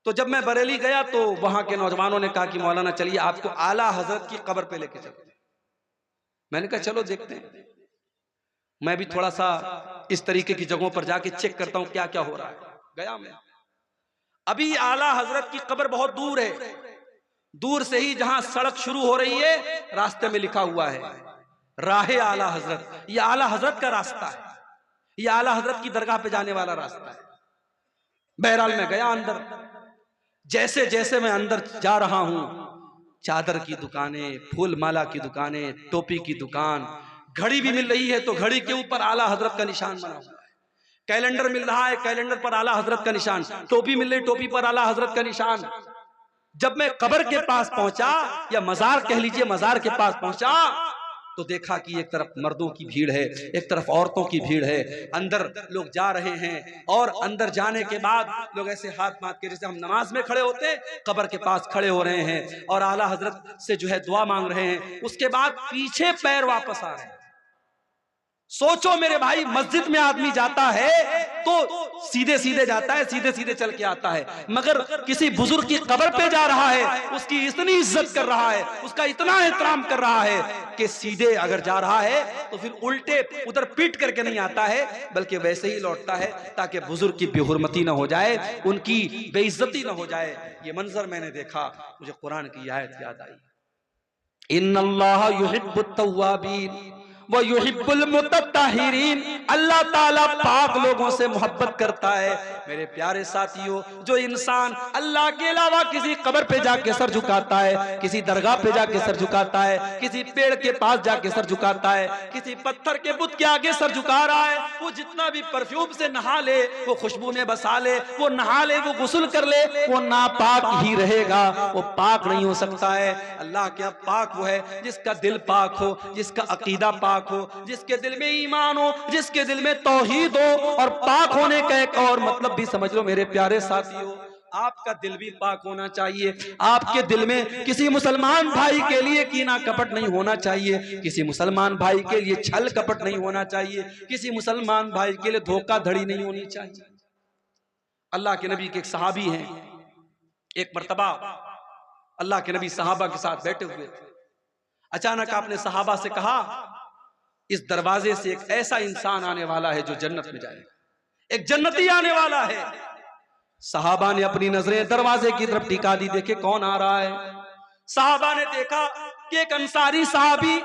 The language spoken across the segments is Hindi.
तो जब मैं बरेली गया तो वहां के नौजवानों ने कहा कि मौलाना चलिए आपको आला हजरत की कब्र पे लेके चलते हैं। मैंने कहा चलो देखते हैं। मैं भी थोड़ा सा इस तरीके की जगहों पर जाके चेक करता हूं क्या क्या हो रहा है। गया मैं। अभी आला हजरत की कब्र बहुत दूर है। दूर से ही जहां सड़क शुरू हो रही है, रास्ते में लिखा हुआ है राहे आला हजरत। ये आला हजरत का रास्ता है, ये आला हजरत की दरगाह पे जाने वाला रास्ता है। बहरहाल मैं गया अंदर। जैसे जैसे मैं अंदर जा रहा हूं, चादर की दुकानें, फूल माला की दुकानें, टोपी की दुकान, घड़ी भी मिल रही है तो घड़ी के ऊपर आला हजरत का निशान बना हुआ है। कैलेंडर मिल रहा है, कैलेंडर पर आला हजरत का निशान। टोपी मिल रही, टोपी पर आला हजरत का निशान। जब मैं कब्र के पास पहुंचा, या मजार कह लीजिए, मजार के पास पहुंचा, तो देखा कि एक तरफ मर्दों की भीड़ है, एक तरफ औरतों की भीड़ है। अंदर लोग जा रहे हैं और अंदर जाने के बाद लोग ऐसे हाथ माथ के, जैसे हम नमाज में खड़े होते हैं, कब्र के पास खड़े हो रहे हैं और आला हजरत से जो है दुआ मांग रहे हैं। उसके बाद पीछे पैर वापस आ रहे हैं। सोचो मेरे भाई, मस्जिद में आदमी जाता है तो सीधे सीधे जाता है, सीधे सीधे चल के आता है, मगर किसी बुजुर्ग की कब्र पे जा रहा है, उसकी इतनी इज्जत कर रहा है, उसका इतना एहतराम कर रहा है कि सीधे अगर जा रहा है तो फिर उल्टे उधर पीट करके नहीं आता है, बल्कि वैसे ही लौटता है ताकि बुजुर्ग की बेहुरमती ना हो जाए, उनकी बेइज्जती ना हो जाए। ये मंजर मैंने देखा, मुझे कुरान की आयत याद आई, इन्नल्लाह युहिब्बुत तव्वाबीन व युहिब्बुल मुतत्ताहिरीन। अल्लाह ताला पाक लोगों से मोहब्बत करता है। मेरे प्यारे साथियों, जो इंसान अल्लाह के अलावा किसी कब्र पे जाके सर झुकाता है, किसी दरगाह पे जाके सर झुकाता है, किसी पेड़ के पास जाके सर झुकाता है, किसी पत्थर के बुत के आगे सर झुका रहा है, वो जितना भी परफ्यूम से नहा ले, वो खुशबू में बसा ले, वो नहा ले, वो गुस्ल कर ले, वो नापाक ही रहेगा, वो पाक नहीं हो सकता है। अल्लाह के पाक वो है जिसका दिल पाक हो, जिसका अकीदा पाक हो, जिसके दिल में ईमान हो, जिसके दिल में तौहीद हो। और पाक होने का एक और मतलब भी समझ लो मेरे प्यारे साथियों, आपका दिल भी पाक होना चाहिए। आपके दिल में किसी मुसलमान भाई के लिए कीना कपट नहीं होना चाहिए, किसी मुसलमान भाई के लिए छल कपट नहीं होना चाहिए, किसी मुसलमान भाई के लिए धोखाधड़ी नहीं होनी चाहिए। अल्लाह के नबी के एक सहाबी हैं, एक मर्तबा अल्लाह के नबी सहाबा के साथ बैठे हुए थे। अचानक आपने सहाबा से कहा, इस दरवाजे से एक ऐसा इंसान आने वाला है जो जन्नत में जाएगा, एक जन्नती आने वाला है। सहाबा ने अपनी नजरें दरवाजे की तरफ टिका दी, देखे कौन आ रहा है। सहाबा ने देखा कि एक अंसारी साहबी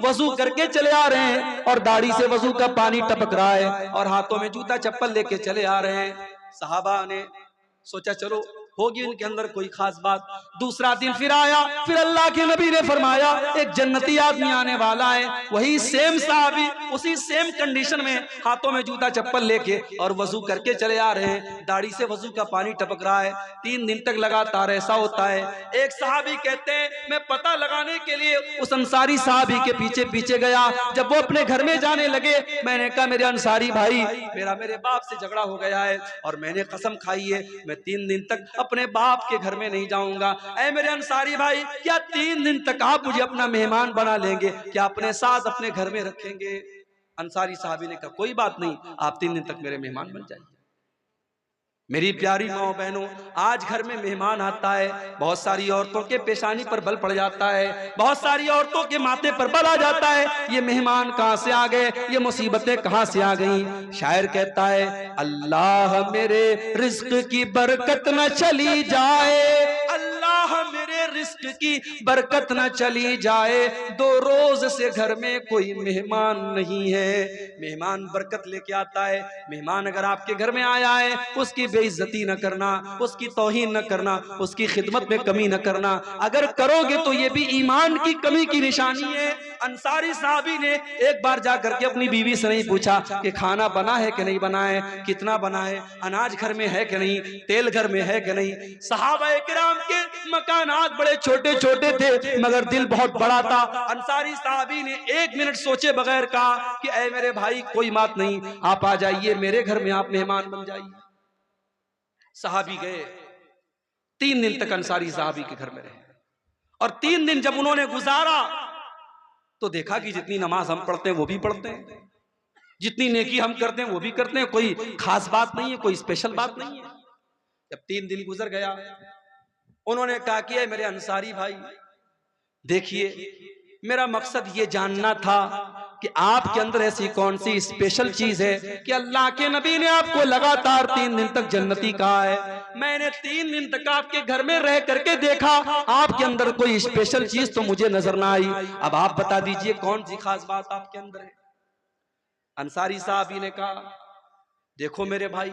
वजू करके चले आ रहे हैं और दाढ़ी से वजू का पानी टपक रहा है और हाथों में जूता चप्पल लेके चले आ रहे हैं। सहाबा ने सोचा चलो होगी उनके अंदर कोई खास बात। दूसरा दिन फिर आया, फिर अल्लाह के नबी ने फरमाया एक जन्नती आदमी आने वाला है। वही सेम साहबी उसी सेम कंडीशन में हाथों में जूता चप्पल लेके और वजू करके चले आ रहे हैं, दाढ़ी से वजू का पानी टपक रहा है। 3 दिन तक लगातार ऐसा होता है। एक साहबी कहते हैं मैं पता लगाने के लिए उस अंसारी साहबी के पीछे पीछे गया। जब वो अपने घर में जाने लगे, मैंने कहा मेरे अंसारी भाई, मेरे बाप से झगड़ा हो गया है और मैंने कसम खाई है मैं 3 दिन तक अपने बाप के घर में नहीं जाऊंगा। ऐ मेरे अंसारी भाई, क्या 3 दिन तक आप मुझे अपना मेहमान बना लेंगे, क्या अपने साथ अपने घर में रखेंगे? अंसारी साहबी ने कहा कोई बात नहीं, आप 3 दिन तक मेरे मेहमान बन जाइए। मेरी प्यारी माओ बहनों, आज घर में मेहमान आता है, बहुत सारी औरतों के पेशानी पर बल पड़ जाता है, बहुत सारी औरतों के माथे पर बल आ जाता है। ये मेहमान कहां से आ गए, ये मुसीबतें कहां से आ गई। शायर कहता है अल्लाह मेरे रिज्क की बरकत न चली जाए, अल्लाह मेरे रिज्क की बरकत न चली जाए, 2 रोज से घर में कोई मेहमान नहीं है। मेहमान बरकत लेके आता है। मेहमान अगर आपके घर में आया है, उसकी बेइज्जती न करना, उसकी तौहीन न करना, उसकी खिदमत में कमी न करना। अगर करोगे तो ये भी ईमान की कमी की निशानी है। अंसारी साहबी ने एक बार जाकर के अपनी बीवी से नहीं पूछा कि खाना बना है कि नहीं बना है, कितना बना है, अनाज घर में है कि नहीं, तेल घर में है कि नहीं। सहाबा किराम के मकानात बड़े छोटे छोटे थे मगर दिल बहुत बड़ा था। अंसारी साहबी ने 1 मिनट सोचे बगैर कहा कि ऐ मेरे भाई कोई बात नहीं, आप आ जाइए मेरे घर में, आप मेहमान बन जाइए। सहाबी गए, 3 दिन तक अंसारी साहबी के घर में रहे और 3 दिन जब उन्होंने गुजारा तो देखा कि जितनी नमाज हम पढ़ते हैं वो भी पढ़ते हैं, जितनी नेकी हम करते हैं वो भी करते हैं, कोई खास बात नहीं है, कोई स्पेशल बात नहीं है। जब 3 दिन गुजर गया, उन्होंने कहा कि मेरे अंसारी भाई, देखिए मेरा मकसद ये जानना था कि आपके अंदर ऐसी कौन सी स्पेशल चीज है कि अल्लाह के नबी ने आपको लगातार 3 दिन तक जन्नती कहा है। मैंने 3 दिन तक आपके घर में रह करके देखा, आपके अंदर कोई स्पेशल चीज तो मुझे नजर ना आई। अब आप बता दीजिए कौन सी खास बात आपके अंदर है। अंसारी साहब ने कहा, देखो मेरे भाई,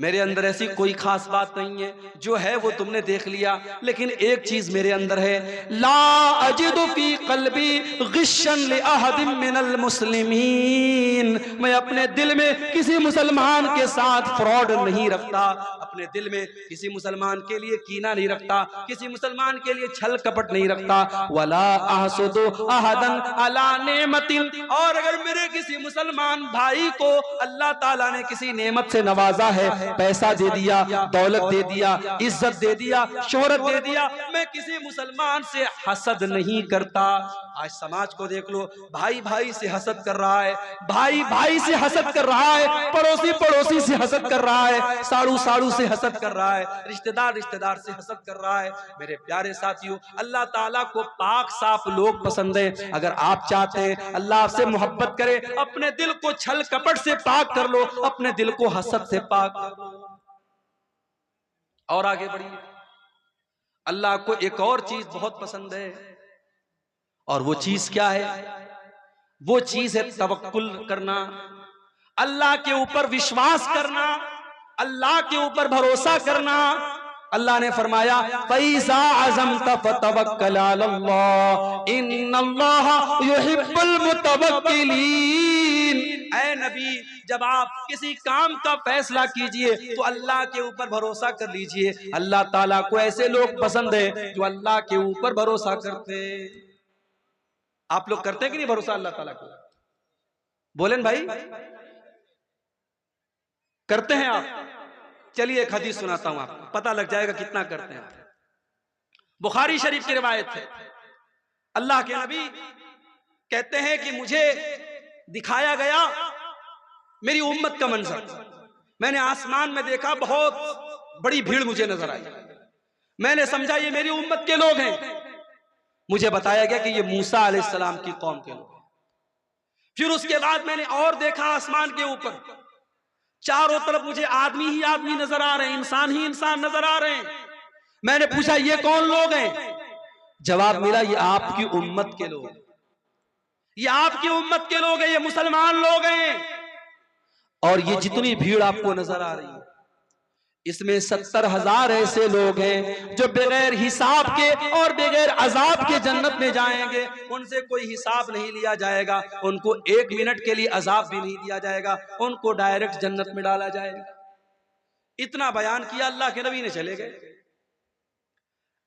मेरे अंदर ऐसी कोई खास बात नहीं है, जो है वो तुमने देख लिया, लेकिन एक चीज मेरे अंदर है, ला अजिदु फी क़ल्बी गिश्शन लि अहदिन मिनल मुस्लिमीन। मैं अपने दिल में किसी मुसलमान के साथ फ्रॉड नहीं रखता, अपने दिल में किसी मुसलमान के लिए कीना नहीं रखता, किसी मुसलमान के लिए छल कपट नहीं रखता। वला अहसुदु अहदन अला नेमतिन, और अगर मेरे किसी मुसलमान भाई को अल्लाह ताला ने किसी नेमत से नवाजा है, पैसा दे दिया, दौलत दे दिया, इज्जत दे दिया, शोहरत दे दिया, मैं किसी मुसलमान से हसद नहीं करता। आज समाज को देख लो, भाई भाई से हसद कर रहा है, भाई भाई से हसद कर रहा है, पड़ोसी पड़ोसी से हसद कर रहा है, साड़ू साड़ू से हसद कर रहा है, रिश्तेदार रिश्तेदार से हसद कर रहा है। मेरे प्यारे साथियों, अल्लाह ताला को पाक साफ लोग पसंद है। अगर आप चाहते हैं अल्लाह आपसे मोहब्बत करे, अपने दिल को छल कपट से पाक कर लो, अपने दिल को हसद से पाक कर लो और आगे बढ़िए। अल्लाह को एक और चीज बहुत पसंद है, और वो चीज क्या है? वो चीज है तवक्कुल करना, अल्लाह के ऊपर विश्वास करना, अल्लाह के ऊपर भरोसा करना। अल्लाह ने फरमाया, फैज़ा अज़मत फतवक्कल अलल्लाह इन्नल्लाह युहिब्बुल मुतवक्किलीन। ऐ नबी, जब आप किसी काम का फैसला कीजिए तो अल्लाह के ऊपर भरोसा कर लीजिए। अल्लाह ताला को ऐसे लोग पसंद है जो अल्लाह के ऊपर भरोसा करते। आप लोग करते हैं कि नहीं भरोसा अल्लाह ताला को? बोलें भाई, करते हैं आप? चलिए एक हदीस सुनाता हूं आपको, पता लग जाएगा कितना करते हैं। बुखारी शरीफ की रिवायत है, अल्लाह के नबी कहते हैं कि मुझे दिखाया गया मेरी उम्मत का मंजर। मैंने आसमान में देखा, बहुत बड़ी भीड़ मुझे नजर आई। मैंने समझा ये मेरी उम्मत के लोग हैं। मुझे बताया गया कि ये मूसा अलैहिस्सलाम की कौम के लोग हैं। फिर उसके बाद मैंने और देखा, आसमान के ऊपर चारों तरफ मुझे आदमी ही आदमी नजर आ रहे हैं, इंसान ही इंसान नजर आ रहे हैं। मैंने पूछा ये कौन लोग हैं? जवाब मिला, ये आपकी उम्मत के लोग, ये आपकी उम्मत के लोग हैं, ये मुसलमान लोग हैं। और ये जितनी भीड़ आपको नजर आ रही है, इसमें 70,000 ऐसे लोग हैं जो बगैर हिसाब के और बगैर अजाब के जन्नत में जाएंगे। उनसे कोई हिसाब नहीं लिया जाएगा, उनको 1 मिनट के लिए अजाब भी नहीं दिया जाएगा, उनको डायरेक्ट जन्नत में डाला जाएगा। इतना बयान किया, अल्लाह के नबी ने चले गए।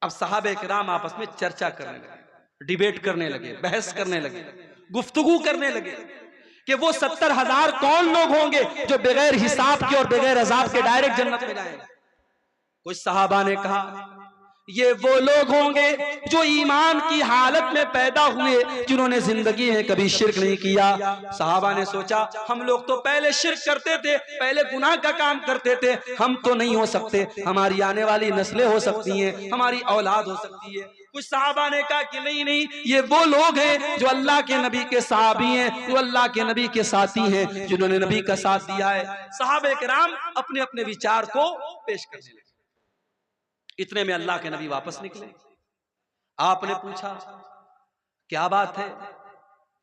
अब सहाबे किराम आपस में चर्चा करने लगे, डिबेट करने लगे, बहस करने लगे, गुफ्तगू करने लगे कि वो 70,000 कौन लोग होंगे जो बगैर हिसाब के और बगैर अजाब के डायरेक्ट जन्नत में जाएंगे। कुछ सहाबा ने कहा ये वो लोग होंगे जो ईमान की हालत में पैदा हुए, जिन्होंने जिंदगी में कभी शिर्क नहीं किया। सहाबा ने सोचा हम लोग तो पहले शिर्क करते थे, पहले गुनाह का काम करते थे, हम तो नहीं हो सकते, हमारी आने वाली नस्लें हो सकती हैं, हमारी औलाद हो सकती है। कुछ सहाबा ने कहा कि नहीं नहीं, ये वो लोग हैं जो अल्लाह के नबी के सहाबी हैं, जो अल्लाह के नबी के साथी हैं, जिन्होंने नबी का साथ दिया है। सहाबे किराम अपने अपने विचार को पेश करने लगे। इतने में अल्लाह के नबी वापस निकले। आपने पूछा क्या बात है,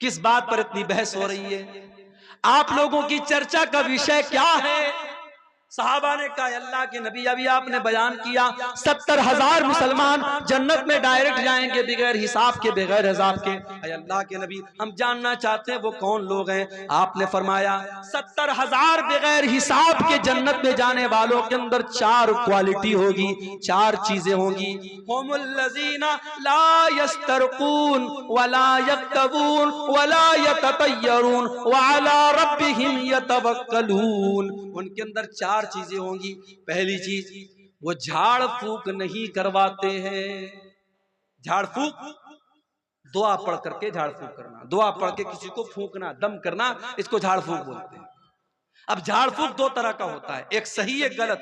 किस बात पर इतनी बहस हो रही है, आप लोगों की चर्चा का विषय क्या है? सहाबा ने कहा अल्लाह के नबी, अभी आपने बयान किया 70,000 मुसलमान जन्नत में डायरेक्ट जाएंगे बगैर हिसाब के, बगैर अजाब के। अल्लाह के नबी, हम जानना चाहते हैं वो कौन लोग हैं। आपने फरमाया 70,000 बगैर हिसाब के जन्नत में जाने वालों के अंदर 4 क्वालिटी होगी, 4 चीजें होंगी। हुमुल्लज़ीना ला यस्तरकून वला यक्तबून वला यततय्यरून व अला रब्बिहिम यतवक्कलून। उनके अंदर 4 चीजें होंगी। पहली चीज, वो झाड़ फूक नहीं करवाते हैं। झाड़ फूक, दुआ पढ़ करके झाड़ फूक करना, दुआ पढ़ के किसी को फूकना, दम करना, इसको झाड़ फूक बोलते हैं। अब झाड़ फूक 2 तरह का होता है, एक सही एक गलत।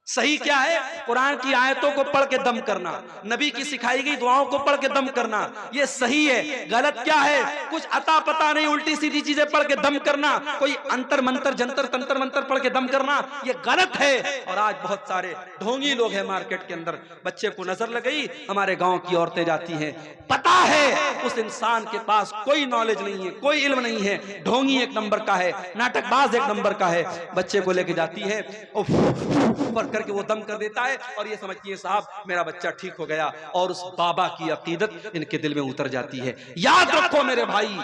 सही क्या है? कुरान की आयतों को पढ़ के दम करना, नबी की सिखाई गई दुआओं को पढ़ के दम करना, ये सही है। गलत क्या है? कुछ अता पता नहीं उल्टी सीधी चीजें पढ़ के दम करना, कोई अंतर मंतर जंतर तंत्र मंत्र पढ़ के दम करना, ये गलत है। और आज बहुत सारे ढोंगी लोग हैं मार्केट के अंदर, बच्चे को नजर लग गई, हमारे गांव की औरतें जाती हैं, पता है उस इंसान के पास कोई नॉलेज नहीं है, कोई इल्म नहीं है, ढोंगी एक नंबर का है, नाटकबाज एक नंबर का है, बच्चे को लेके जाती है और करके वो दम कर देता है और ये समझती है साहब मेरा बच्चा ठीक हो गया, और उस बाबा की अकीदत इनके दिल में उतर जाती है। याद रखो मेरे भाई,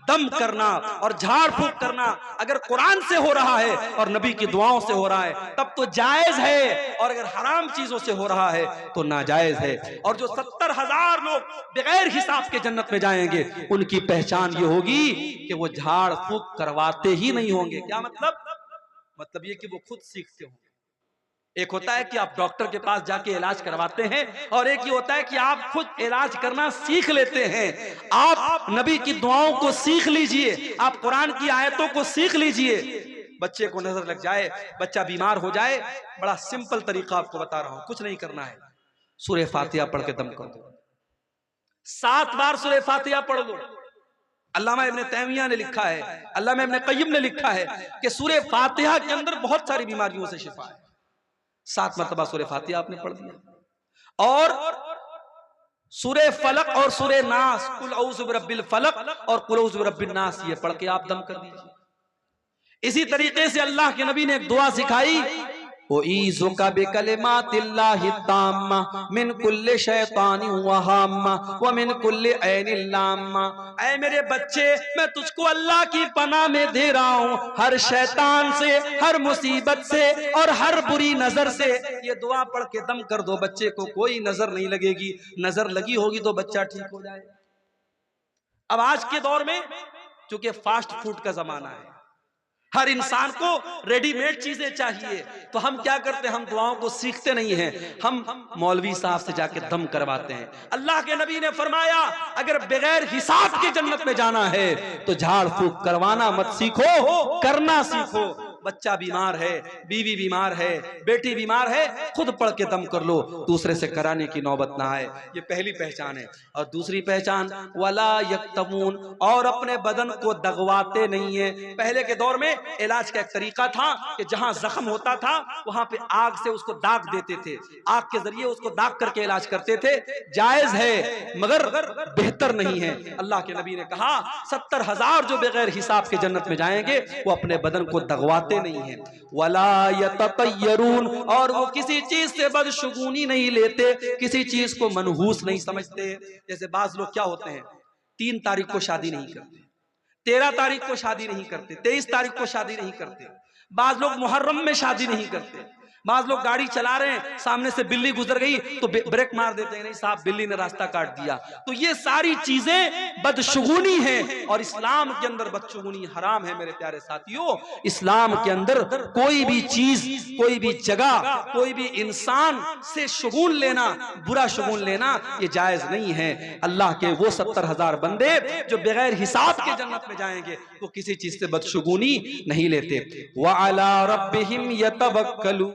दम करना और झाड़ फूंक करना अगर कुरान से हो रहा है और नबी की दुआओं से हो रहा है तब तो जायज है, और अगर हराम चीजों से हो रहा है तो नाजायज है। और जो 70,000 लोग बगैर हिसाब के जन्नत में जाएंगे उनकी पहचान ये होगी कि वो झाड़ फूंक करवाते ही नहीं होंगे। क्या मतलब? मतलब ये कि वो खुद सीखते होंगे। एक होता है कि आप डॉक्टर के पास जाके इलाज करवाते हैं, और एक ये होता है कि आप खुद इलाज करना सीख लेते हैं। आप नबी की दुआओं को सीख लीजिए, आप कुरान की आयतों को सीख लीजिए। बच्चे को नजर लग जाए, बच्चा बीमार हो जाए, बड़ा सिंपल तरीका आपको बता रहा हूं, कुछ नहीं करना है, सूरह फातिहा पढ़ के दम कर दो। 7 बार सूरह फातिहा पढ़ लो। अल्लामा इब्न तैमिया ने लिखा है, अल्लामा इब्न क़य्यिम ने लिखा है कि सूरह फातिहा के अंदर बहुत सारी बीमारियों से शिफा है। 7 मरतबा सूरह फातिहा आपने पढ़ दिया, और सूरह फलक और सूरह नास, कुल औज़ु बिरब्बिल फलक और कुल औज़ु बिरब्बिन नास, ये पढ़ के आप दम कर दीजिए। इसी तरीके से अल्लाह के नबी ने एक दुआ सिखाई, उईज़ुका बिकलिमातिल्लाहि ताम्मा मिन कुल्लि शैतानि व हाम्मा व मिन कुल्लि ऐनिल लाम्मा। ऐ मेरे बच्चे, मैं तुझको अल्लाह की पनाह में दे रहा हूँ हर शैतान से, हर मुसीबत से और हर बुरी नजर से। ये दुआ पढ़ के दम कर दो, बच्चे को कोई नजर नहीं लगेगी, नजर लगी होगी तो बच्चा ठीक हो जाए। अब आज के दौर में चूंकि फास्ट फूड का जमाना है, हर इंसान को रेडीमेड चीजें चाहिए, तो हम क्या करते हैं? हम दुआओं को सीखते नहीं हैं, हम मौलवी साहब से जाके दम करवाते हैं। अल्लाह के नबी ने फरमाया अगर बगैर हिसाब के जन्नत में जाना है तो झाड़ फूंक करवाना मत सीखो, करना सीखो। बच्चा बीमार है, बीवी बीमार है, बेटी बीमार है, खुद पढ़ के दम कर लो, दूसरे से कराने की नौबत ना आए। ये पहली पहचान है। और दूसरी पहचान, वला यक्तमून, और अपने बदन को दगवाते नहीं है। पहले के दौर में इलाज का एक तरीका था कि जहां जख्म होता था वहां पे आग से उसको दाग देते थे, आग के जरिए उसको दाग करके इलाज करते थे। जायज है मगर बेहतर नहीं है। अल्लाह के नबी ने कहा 70,000 जो बगैर हिसाब के जन्नत में जाएंगे वो अपने बदन को दगवाते नहीं है। वला यततय्यरून, और वो किसी चीज से बदशुगुनी नहीं लेते, किसी चीज को मनहूस नहीं समझते। जैसे बाज लोग क्या होते हैं, 3 तारीख को शादी नहीं करते, 13 तारीख को शादी नहीं करते, 23 तारीख को शादी नहीं करते, बाज लोग मुहर्रम में शादी नहीं करते, बाज लोग गाड़ी चला रहे हैं, सामने से बिल्ली गुजर गई तो ब्रेक मार देते हैं, नहीं साहब बिल्ली ने रास्ता काट दिया। तो ये सारी चीजें बदशुगुनी हैं, और इस्लाम के अंदर बदशुगुनी हराम है। मेरे प्यारे साथियों, इस्लाम के अंदर कोई भी चीज, कोई भी जगह, कोई भी इंसान से शुगुन लेना, बुरा शुगुन लेना, ये जायज नहीं है। अल्लाह के वो 70,000 बंदे जो बगैर हिसाब के जन्नत में जाएंगे वो किसी चीज से बदशुगुनी नहीं लेते। व अला रब्बिहिम यतवक्कलून।